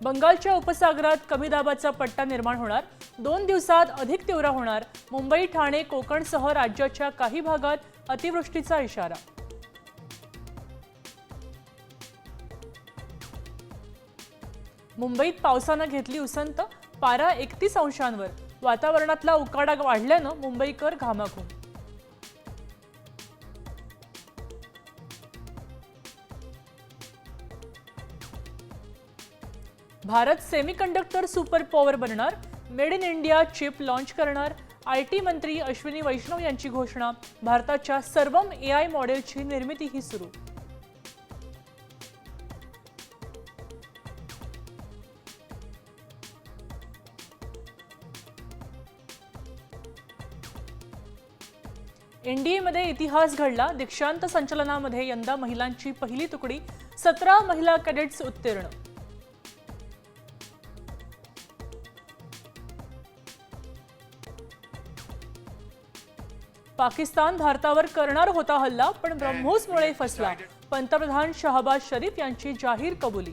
बंगालच्या उपसागरात कमी दाबाचा पट्टा निर्माण होणार, 2 दिवसात अधिक तीव्र होणार. मुंबई, ठाणे, कोकणसह राज्याच्या काही भागात अतिवृष्टीचा इशारा. मुंबईत पावसानं घेतली उसंत, पारा 31 अंशांवर. वातावरणातला उकाडा वाढल्यानं मुंबईकर घामाघूम. भारत सेमीकंडक्टर सुपर पॉवर बनणार, made in India chip launch करणार. आयटी मंत्री अश्विनी वैष्णव यांची घोषणा. भारताच्या सर्वम एआय मॉडेलची निर्मितीही सुरू. एनडीएमध्ये इतिहास घडला. दीक्षांत संचलनामध्ये यंदा महिलांची पहिली तुकडी, 17 महिला कॅडेट्स उत्तीर्ण. पाकिस्तान भारतावर करणार होता हल्ला, पण ब्रह्मोसमुळे फसला. पंतप्रधान शहबाज शरीफ यांची जाहीर कबुली.